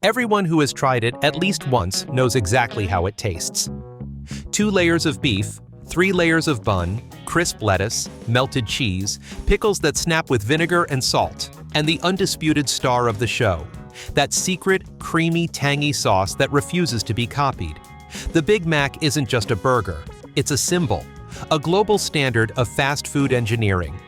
Everyone who has tried it at least once knows exactly how it tastes. 2 layers of beef, 3 layers of bun, crisp lettuce, melted cheese, pickles that snap with vinegar and salt, and the undisputed star of the show, that secret, creamy, tangy sauce that refuses to be copied. The Big Mac isn't just a burger, it's a symbol, a global standard of fast food engineering.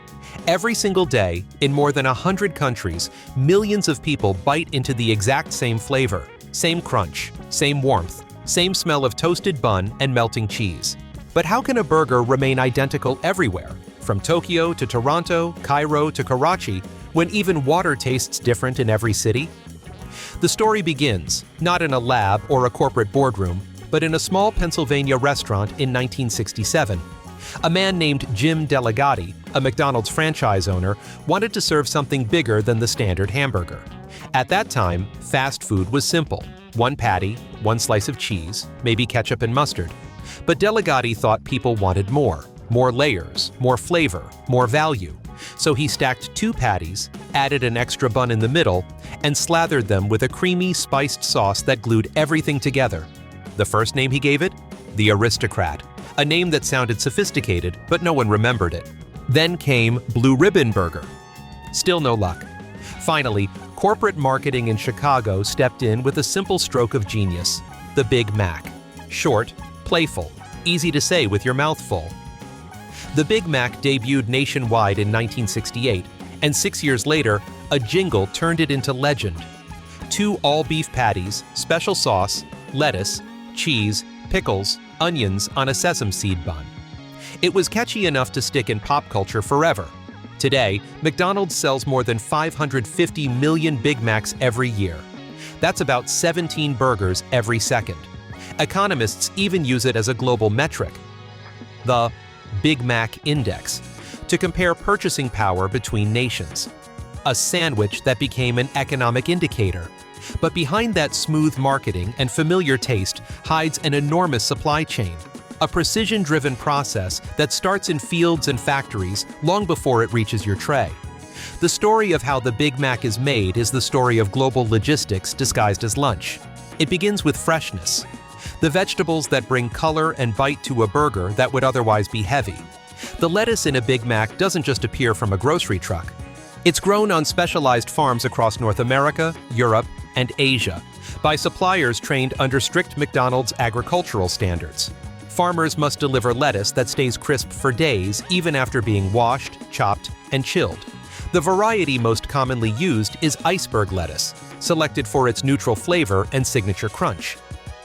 Every single day, in more than 100 countries, millions of people bite into the exact same flavor, same crunch, same warmth, same smell of toasted bun and melting cheese. But how can a burger remain identical everywhere, from Tokyo to Toronto, Cairo to Karachi, when even water tastes different in every city? The story begins, not in a lab or a corporate boardroom, but in a small Pennsylvania restaurant in 1967. A man named Jim Delligatti, a McDonald's franchise owner, wanted to serve something bigger than the standard hamburger. At that time, fast food was simple: 1 patty, 1 slice of cheese, maybe ketchup and mustard. But Delligatti thought people wanted more layers, more flavor, more value. So he stacked 2 patties, added an extra bun in the middle, and slathered them with a creamy, spiced sauce that glued everything together. The first name he gave it? The Aristocrat, a name that sounded sophisticated, but no one remembered it. Then came Blue Ribbon Burger. Still no luck. Finally, corporate marketing in Chicago stepped in with a simple stroke of genius: the Big Mac. Short, playful, easy to say with your mouth full. The Big Mac debuted nationwide in 1968, and 6 years later, a jingle turned it into legend. 2 all-beef patties, special sauce, lettuce, cheese, pickles, onions on a sesame seed bun. It was catchy enough to stick in pop culture forever. Today, McDonald's sells more than 550 million Big Macs every year. That's about 17 burgers every second. Economists even use it as a global metric, the Big Mac Index, to compare purchasing power between nations. A sandwich that became an economic indicator. But behind that smooth marketing and familiar taste hides an enormous supply chain, a precision-driven process that starts in fields and factories long before it reaches your tray. The story of how the Big Mac is made is the story of global logistics disguised as lunch. It begins with freshness, the vegetables that bring color and bite to a burger that would otherwise be heavy. The lettuce in a Big Mac doesn't just appear from a grocery truck. It's grown on specialized farms across North America, Europe, and Asia, by suppliers trained under strict McDonald's agricultural standards. Farmers must deliver lettuce that stays crisp for days, even after being washed, chopped, and chilled. The variety most commonly used is iceberg lettuce, selected for its neutral flavor and signature crunch.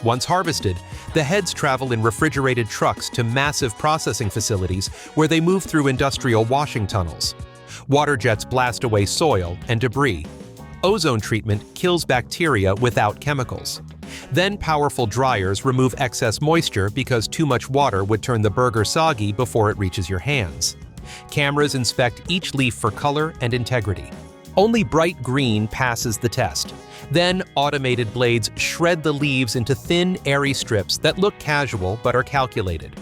Once harvested, the heads travel in refrigerated trucks to massive processing facilities where they move through industrial washing tunnels. Water jets blast away soil and debris. Ozone treatment kills bacteria without chemicals. Then powerful dryers remove excess moisture because too much water would turn the burger soggy before it reaches your hands. Cameras inspect each leaf for color and integrity. Only bright green passes the test. Then automated blades shred the leaves into thin, airy strips that look casual but are calculated.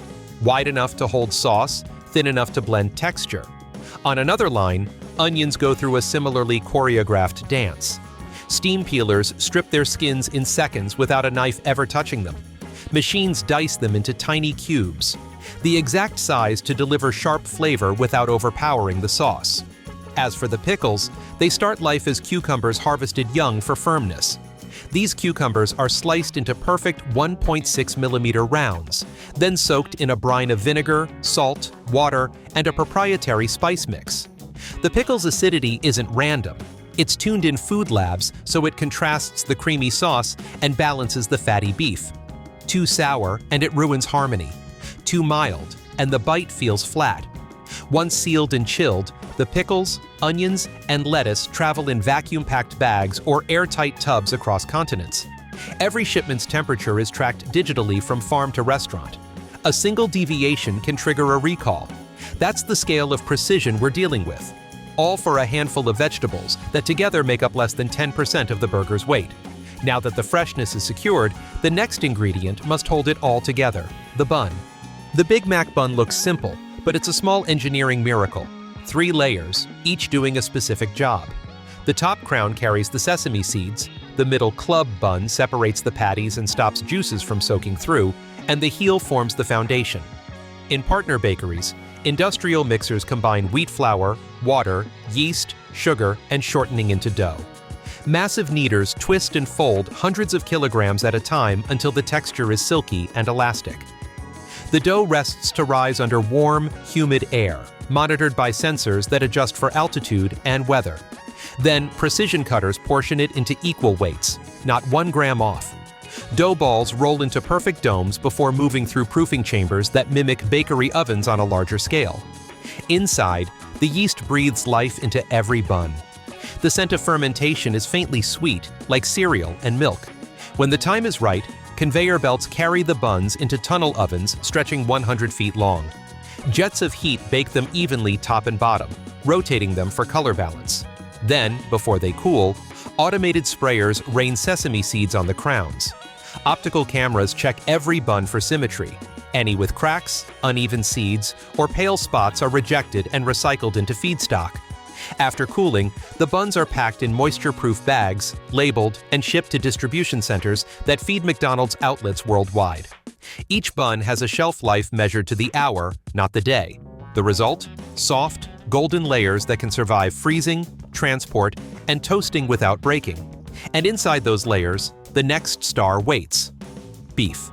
Wide enough to hold sauce, thin enough to blend texture. On another line, onions go through a similarly choreographed dance. Steam peelers strip their skins in seconds without a knife ever touching them. Machines dice them into tiny cubes, the exact size to deliver sharp flavor without overpowering the sauce. As for the pickles, they start life as cucumbers harvested young for firmness. These cucumbers are sliced into perfect 1.6mm rounds, then soaked in a brine of vinegar, salt, water, and a proprietary spice mix. The pickle's acidity isn't random. It's tuned in food labs so it contrasts the creamy sauce and balances the fatty beef. Too sour, and it ruins harmony. Too mild, and the bite feels flat. Once sealed and chilled, the pickles, onions, and lettuce travel in vacuum-packed bags or airtight tubs across continents. Every shipment's temperature is tracked digitally from farm to restaurant. A single deviation can trigger a recall. That's the scale of precision we're dealing with. All for a handful of vegetables that together make up less than 10% of the burger's weight. Now that the freshness is secured, the next ingredient must hold it all together: the bun. The Big Mac bun looks simple, but it's a small engineering miracle. 3 layers, each doing a specific job. The top crown carries the sesame seeds, The middle club bun separates the patties and stops juices from soaking through, and the heel forms the foundation. In partner bakeries, industrial mixers combine wheat flour, water, yeast, sugar, and shortening into dough. Massive kneaders twist and fold hundreds of kilograms at a time until the texture is silky and elastic. The dough rests to rise under warm, humid air, monitored by sensors that adjust for altitude and weather. Then, precision cutters portion it into equal weights, not 1 gram off. Dough balls roll into perfect domes before moving through proofing chambers that mimic bakery ovens on a larger scale. Inside, the yeast breathes life into every bun. The scent of fermentation is faintly sweet, like cereal and milk. When the time is right, conveyor belts carry the buns into tunnel ovens stretching 100 feet long. Jets of heat bake them evenly top and bottom, rotating them for color balance. Then, before they cool, automated sprayers rain sesame seeds on the crowns. Optical cameras check every bun for symmetry. Any with cracks, uneven seeds, or pale spots are rejected and recycled into feedstock. After cooling, the buns are packed in moisture-proof bags, labeled, and shipped to distribution centers that feed McDonald's outlets worldwide. Each bun has a shelf life measured to the hour, not the day. The result? Soft, golden layers that can survive freezing, transport, and toasting without breaking. And inside those layers, the next star waits: beef.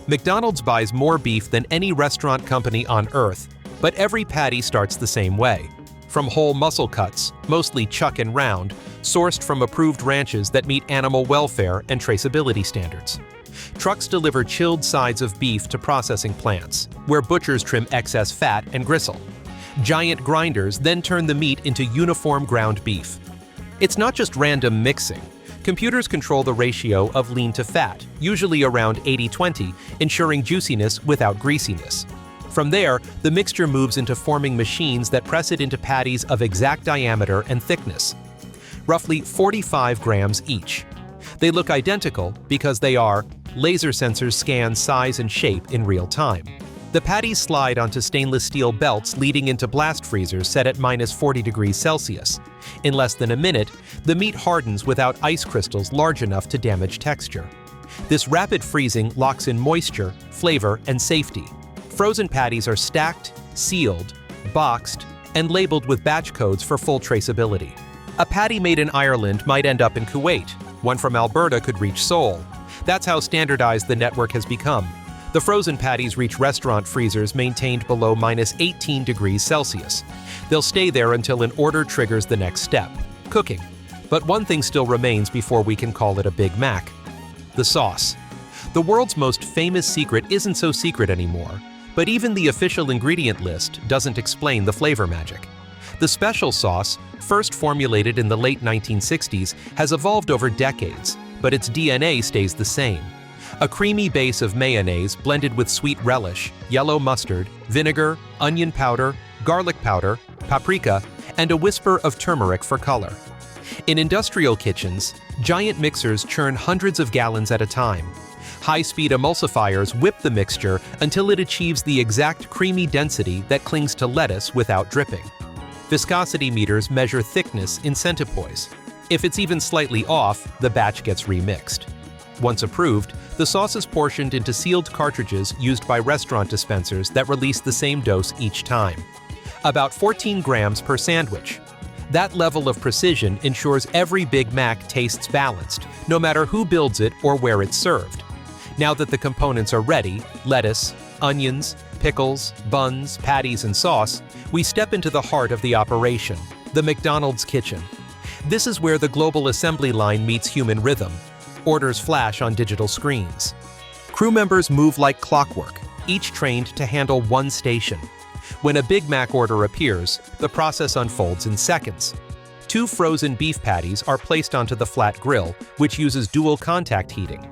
McDonald's buys more beef than any restaurant company on earth, but every patty starts the same way. From whole muscle cuts, mostly chuck and round, sourced from approved ranches that meet animal welfare and traceability standards. Trucks deliver chilled sides of beef to processing plants, where butchers trim excess fat and gristle. Giant grinders then turn the meat into uniform ground beef. It's not just random mixing. Computers control the ratio of lean to fat, usually around 80-20, ensuring juiciness without greasiness. From there, the mixture moves into forming machines that press it into patties of exact diameter and thickness, roughly 45 grams each. They look identical because they are. Laser sensors scan size and shape in real time. The patties slide onto stainless steel belts leading into blast freezers set at -40 degrees Celsius. In less than a minute, the meat hardens without ice crystals large enough to damage texture. This rapid freezing locks in moisture, flavor, and safety. Frozen patties are stacked, sealed, boxed, and labeled with batch codes for full traceability. A patty made in Ireland might end up in Kuwait. One from Alberta could reach Seoul. That's how standardized the network has become. The frozen patties reach restaurant freezers maintained below -18 degrees Celsius. They'll stay there until an order triggers the next step: cooking. But one thing still remains before we can call it a Big Mac: the sauce. The world's most famous secret isn't so secret anymore, but even the official ingredient list doesn't explain the flavor magic. The special sauce, first formulated in the late 1960s, has evolved over decades, but its DNA stays the same. A creamy base of mayonnaise blended with sweet relish, yellow mustard, vinegar, onion powder, garlic powder, paprika, and a whisper of turmeric for color. In industrial kitchens, giant mixers churn hundreds of gallons at a time. High-speed emulsifiers whip the mixture until it achieves the exact creamy density that clings to lettuce without dripping. Viscosity meters measure thickness in centipoise. If it's even slightly off, the batch gets remixed. Once approved, the sauce is portioned into sealed cartridges used by restaurant dispensers that release the same dose each time. About 14 grams per sandwich. That level of precision ensures every Big Mac tastes balanced, no matter who builds it or where it's served. Now that the components are ready, lettuce, onions, pickles, buns, patties, and sauce, we step into the heart of the operation, the McDonald's kitchen. This is where the global assembly line meets human rhythm. Orders flash on digital screens. Crew members move like clockwork, each trained to handle one station. When a Big Mac order appears, the process unfolds in seconds. 2 frozen beef patties are placed onto the flat grill, which uses dual contact heating.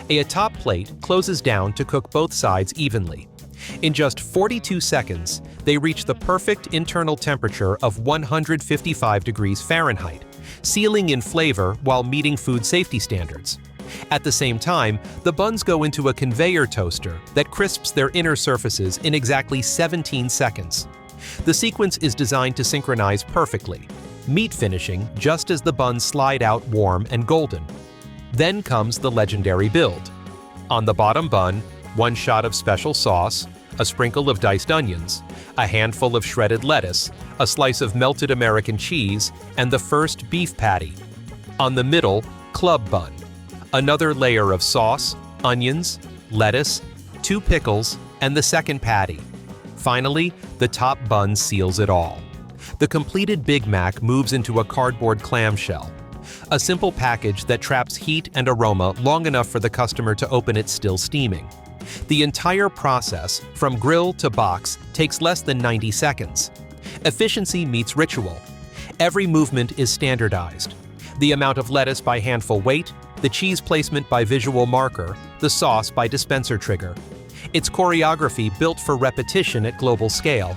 A top plate closes down to cook both sides evenly. In just 42 seconds, they reach the perfect internal temperature of 155 degrees Fahrenheit, sealing in flavor while meeting food safety standards. At the same time, the buns go into a conveyor toaster that crisps their inner surfaces in exactly 17 seconds. The sequence is designed to synchronize perfectly, meat finishing just as the buns slide out warm and golden. Then comes the legendary build. On the bottom bun, one shot of special sauce, a sprinkle of diced onions, a handful of shredded lettuce, a slice of melted American cheese, and the first beef patty. On the middle, club bun. Another layer of sauce, onions, lettuce, 2 pickles, and the second patty. Finally, the top bun seals it all. The completed Big Mac moves into a cardboard clamshell, a simple package that traps heat and aroma long enough for the customer to open it still steaming. The entire process, from grill to box, takes less than 90 seconds. Efficiency meets ritual. Every movement is standardized. The amount of lettuce by handful weight, the cheese placement by visual marker, the sauce by dispenser trigger. It's choreography built for repetition at global scale.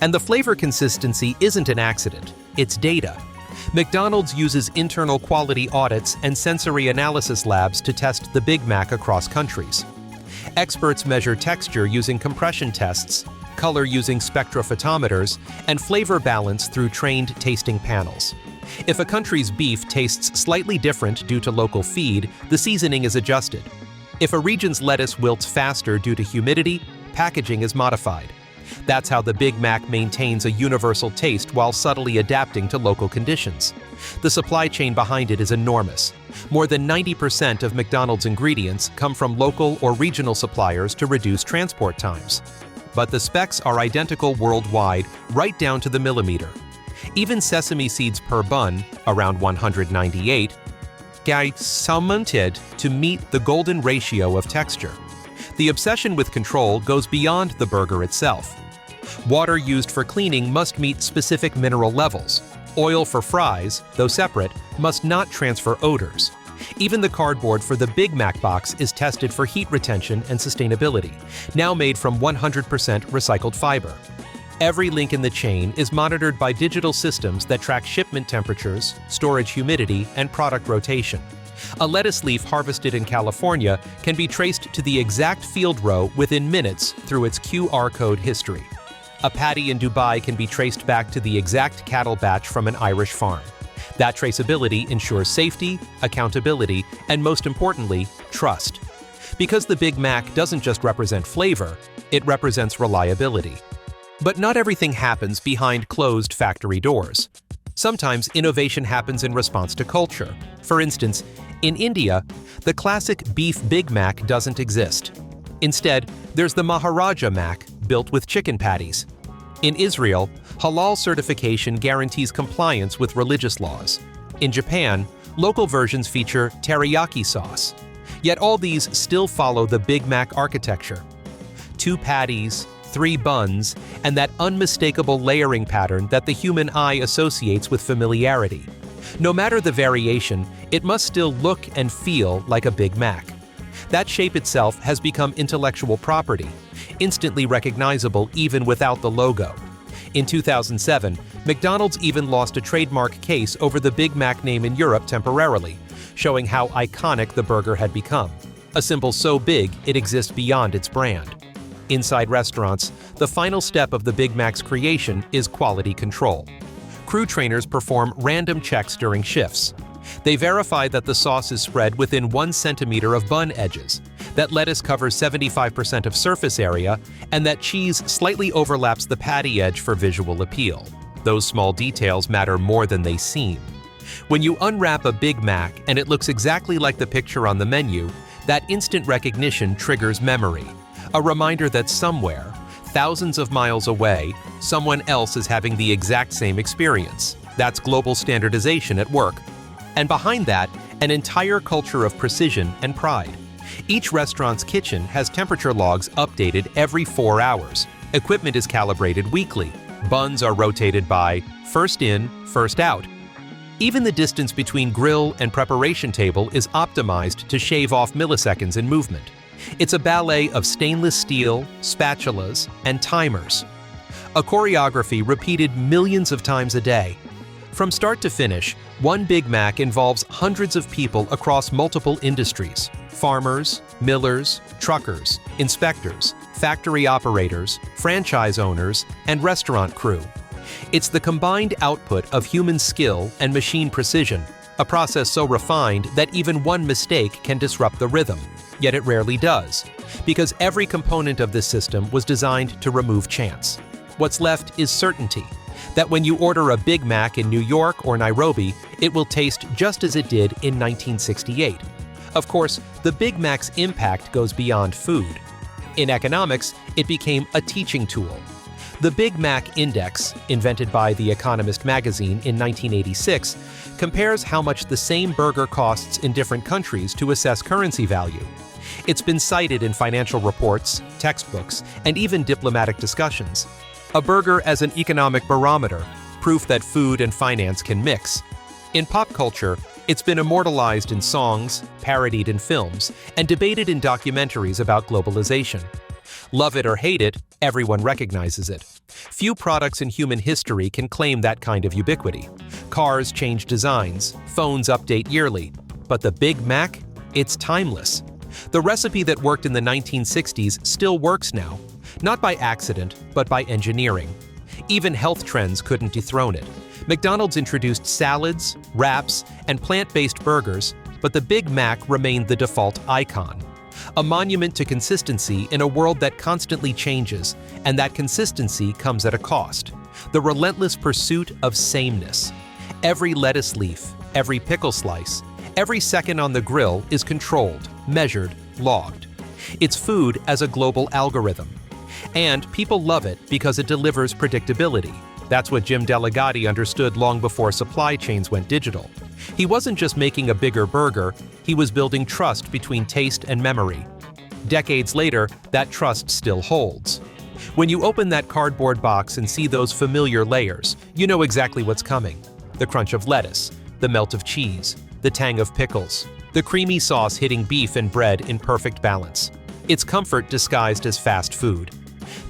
And the flavor consistency isn't an accident, it's data. McDonald's uses internal quality audits and sensory analysis labs to test the Big Mac across countries. Experts measure texture using compression tests, color using spectrophotometers, and flavor balance through trained tasting panels. If a country's beef tastes slightly different due to local feed, the seasoning is adjusted. If a region's lettuce wilts faster due to humidity, packaging is modified. That's how the Big Mac maintains a universal taste while subtly adapting to local conditions. The supply chain behind it is enormous. More than 90% of McDonald's ingredients come from local or regional suppliers to reduce transport times. But the specs are identical worldwide, right down to the millimeter. Even sesame seeds per bun, around 198, are salmonted to meet the golden ratio of texture. The obsession with control goes beyond the burger itself. Water used for cleaning must meet specific mineral levels. Oil for fries, though separate, must not transfer odors. Even the cardboard for the Big Mac box is tested for heat retention and sustainability, now made from 100% recycled fiber. Every link in the chain is monitored by digital systems that track shipment temperatures, storage humidity, and product rotation. A lettuce leaf harvested in California can be traced to the exact field row within minutes through its QR code history. A patty in Dubai can be traced back to the exact cattle batch from an Irish farm. That traceability ensures safety, accountability, and most importantly, trust. Because the Big Mac doesn't just represent flavor, it represents reliability. But not everything happens behind closed factory doors. Sometimes innovation happens in response to culture. For instance, in India, the classic beef Big Mac doesn't exist. Instead, there's the Maharaja Mac, built with chicken patties. In Israel, halal certification guarantees compliance with religious laws. In Japan, local versions feature teriyaki sauce. Yet all these still follow the Big Mac architecture. 2 patties, 3 buns, and that unmistakable layering pattern that the human eye associates with familiarity. No matter the variation, it must still look and feel like a Big Mac. That shape itself has become intellectual property, instantly recognizable even without the logo. In 2007, McDonald's even lost a trademark case over the Big Mac name in Europe temporarily, showing how iconic the burger had become. A symbol so big it exists beyond its brand. Inside restaurants, the final step of the Big Mac's creation is quality control. Crew trainers perform random checks during shifts. They verify that the sauce is spread within 1 centimeter of bun edges, that lettuce covers 75% of surface area, and that cheese slightly overlaps the patty edge for visual appeal. Those small details matter more than they seem. When you unwrap a Big Mac and it looks exactly like the picture on the menu, that instant recognition triggers memory, a reminder that somewhere, thousands of miles away, someone else is having the exact same experience. That's global standardization at work. And behind that, an entire culture of precision and pride. Each restaurant's kitchen has temperature logs updated every 4 hours. Equipment is calibrated weekly. Buns are rotated by first in, first out. Even the distance between grill and preparation table is optimized to shave off milliseconds in movement. It's a ballet of stainless steel, spatulas, and timers. A choreography repeated millions of times a day. From start to finish, one Big Mac involves hundreds of people across multiple industries: farmers, millers, truckers, inspectors, factory operators, franchise owners, and restaurant crew. It's the combined output of human skill and machine precision, a process so refined that even one mistake can disrupt the rhythm. Yet it rarely does, because every component of this system was designed to remove chance. What's left is certainty, that when you order a Big Mac in New York or Nairobi, it will taste just as it did in 1968. Of course, the Big Mac's impact goes beyond food. In economics, it became a teaching tool. The Big Mac Index, invented by The Economist magazine in 1986, compares how much the same burger costs in different countries to assess currency value. It's been cited in financial reports, textbooks, and even diplomatic discussions. A burger as an economic barometer, proof that food and finance can mix. In pop culture, it's been immortalized in songs, parodied in films, and debated in documentaries about globalization. Love it or hate it, everyone recognizes it. Few products in human history can claim that kind of ubiquity. Cars change designs, phones update yearly, but the Big Mac? It's timeless. The recipe that worked in the 1960s still works now, not by accident, but by engineering. Even health trends couldn't dethrone it. McDonald's introduced salads, wraps, and plant-based burgers, but the Big Mac remained the default icon. A monument to consistency in a world that constantly changes, and that consistency comes at a cost. The relentless pursuit of sameness. Every lettuce leaf, every pickle slice, every second on the grill is controlled, measured, logged. It's food as a global algorithm. And people love it because it delivers predictability. That's what Jim Delligatti understood long before supply chains went digital. He wasn't just making a bigger burger, he was building trust between taste and memory. Decades later, that trust still holds. When you open that cardboard box and see those familiar layers, you know exactly what's coming. The crunch of lettuce, the melt of cheese, the tang of pickles, the creamy sauce hitting beef and bread in perfect balance. It's comfort disguised as fast food.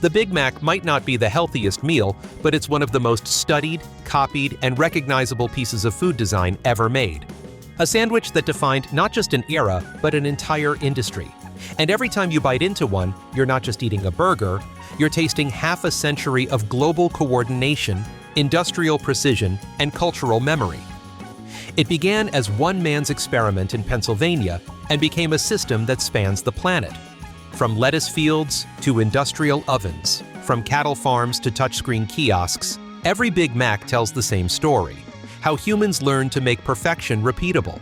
The Big Mac might not be the healthiest meal, but it's one of the most studied, copied, and recognizable pieces of food design ever made. A sandwich that defined not just an era, but an entire industry. And every time you bite into one, you're not just eating a burger, you're tasting half a century of global coordination, industrial precision, and cultural memory. It began as one man's experiment in Pennsylvania and became a system that spans the planet. From lettuce fields to industrial ovens, from cattle farms to touchscreen kiosks, every Big Mac tells the same story: how humans learned to make perfection repeatable.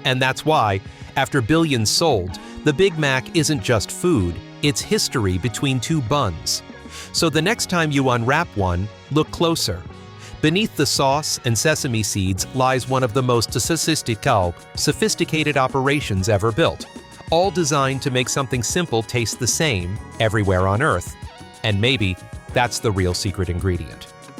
And that's why, after billions sold, the Big Mac isn't just food, it's history between two buns. So the next time you unwrap one, look closer. Beneath the sauce and sesame seeds lies one of the most sophisticated operations ever built, all designed to make something simple taste the same everywhere on Earth. And maybe that's the real secret ingredient.